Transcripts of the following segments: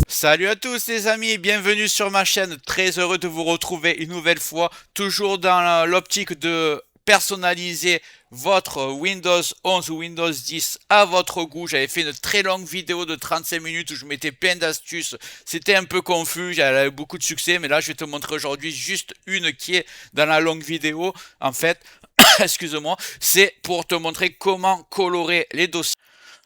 Salut à tous les amis et bienvenue sur ma chaîne, très heureux de vous retrouver une nouvelle fois, toujours dans l'optique de personnaliser votre Windows 11 ou Windows 10 à votre goût. J'avais fait une très longue vidéo de 35 minutes où je mettais plein d'astuces, c'était un peu confus, j'avais beaucoup de succès, mais là je vais te montrer aujourd'hui juste une qui est dans la longue vidéo, en fait, excuse-moi, c'est pour te montrer comment colorer les dossiers.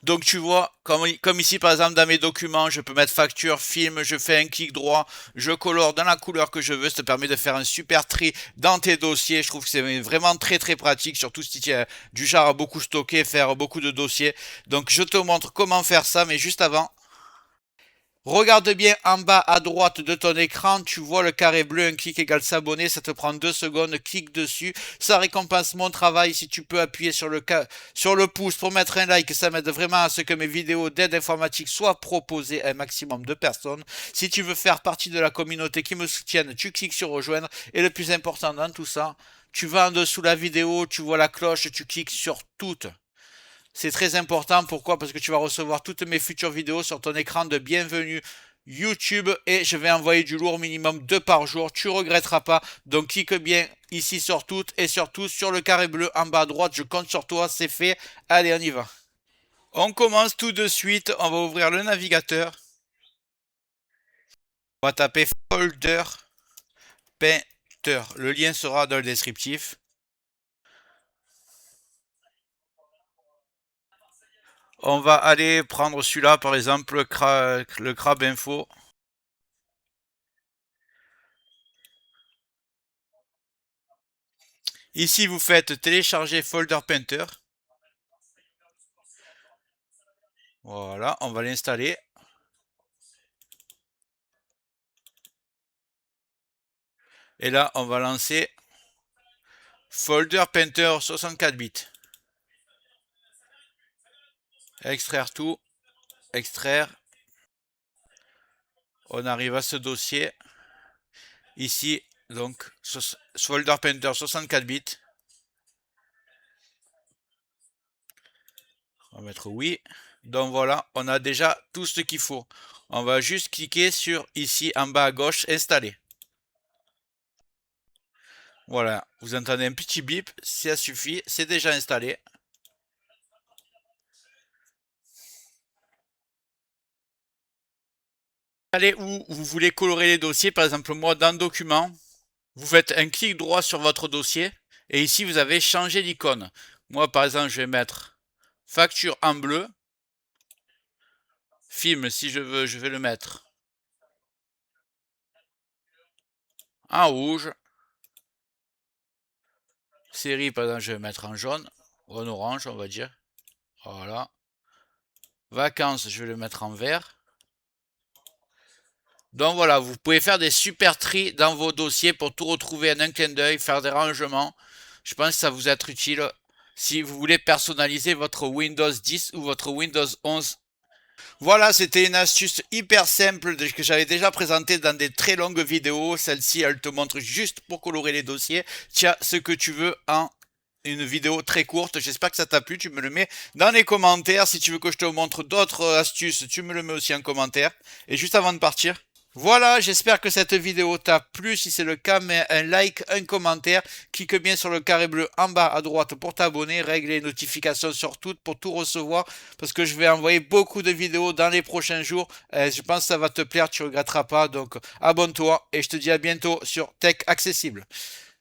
Donc tu vois, comme ici par exemple dans mes documents, je peux mettre facture, film, je fais un clic droit, je colore dans la couleur que je veux, ça te permet de faire un super tri dans tes dossiers. Je trouve que c'est vraiment très pratique, surtout si tu es du genre à beaucoup stocker, faire beaucoup de dossiers. Donc je te montre comment faire ça, mais juste avant, regarde bien en bas à droite de ton écran, tu vois le carré bleu, un clic égale s'abonner, ça te prend 2 secondes, clique dessus, ça récompense mon travail. Si tu peux appuyer sur le pouce pour mettre un like, ça m'aide vraiment à ce que mes vidéos d'aide informatique soient proposées à un maximum de personnes. Si tu veux faire partie de la communauté qui me soutienne, tu cliques sur rejoindre, et le plus important dans tout ça, tu vas en dessous de la vidéo, tu vois la cloche, tu cliques sur toutes. C'est très important. Pourquoi? Parce que tu vas recevoir toutes mes futures vidéos sur ton écran de bienvenue YouTube et je vais envoyer du lourd minimum 2 par jour. Tu regretteras pas. Donc clique bien ici sur toutes et surtout sur le carré bleu en bas à droite. Je compte sur toi. C'est fait. Allez, on y va. On commence tout de suite. On va ouvrir le navigateur. On va taper folder painter. Le lien sera dans le descriptif. On va aller prendre celui-là, par exemple, le crabe info. Ici, vous faites télécharger Folder Painter. Voilà, on va l'installer. Et là, on va lancer Folder Painter 64 bits. Extraire tout. Extraire. On arrive à ce dossier. Ici, donc, Folder Painter 64 bits. On va mettre oui. Donc voilà, on a déjà tout ce qu'il faut. On va juste cliquer sur ici en bas à gauche, installer. Voilà, vous entendez un petit bip, ça suffit, c'est déjà installé. Allez où vous voulez colorer les dossiers, par exemple moi dans document, vous faites un clic droit sur votre dossier et ici vous avez changé l'icône. Moi par exemple je vais mettre facture en bleu, film si je veux je vais le mettre en rouge, série par exemple je vais mettre en jaune ou en orange on va dire, voilà, vacances je vais le mettre en vert. Donc voilà, vous pouvez faire des super tris dans vos dossiers pour tout retrouver en un clin d'œil, faire des rangements. Je pense que ça vous être utile si vous voulez personnaliser votre Windows 10 ou votre Windows 11. Voilà, c'était une astuce hyper simple que j'avais déjà présentée dans des très longues vidéos. Celle-ci, elle te montre juste pour colorer les dossiers. Tiens, ce que tu veux en une vidéo très courte. J'espère que ça t'a plu. Tu me le mets dans les commentaires. Si tu veux que je te montre d'autres astuces, tu me le mets aussi en commentaire. Et juste avant de partir, voilà, j'espère que cette vidéo t'a plu. Si c'est le cas, mets un like, un commentaire. Clique bien sur le carré bleu en bas à droite pour t'abonner. Règle les notifications sur toutes pour tout recevoir. Parce que je vais envoyer beaucoup de vidéos dans les prochains jours. Je pense que ça va te plaire, tu regretteras pas. Donc abonne-toi et je te dis à bientôt sur Tech Accessible.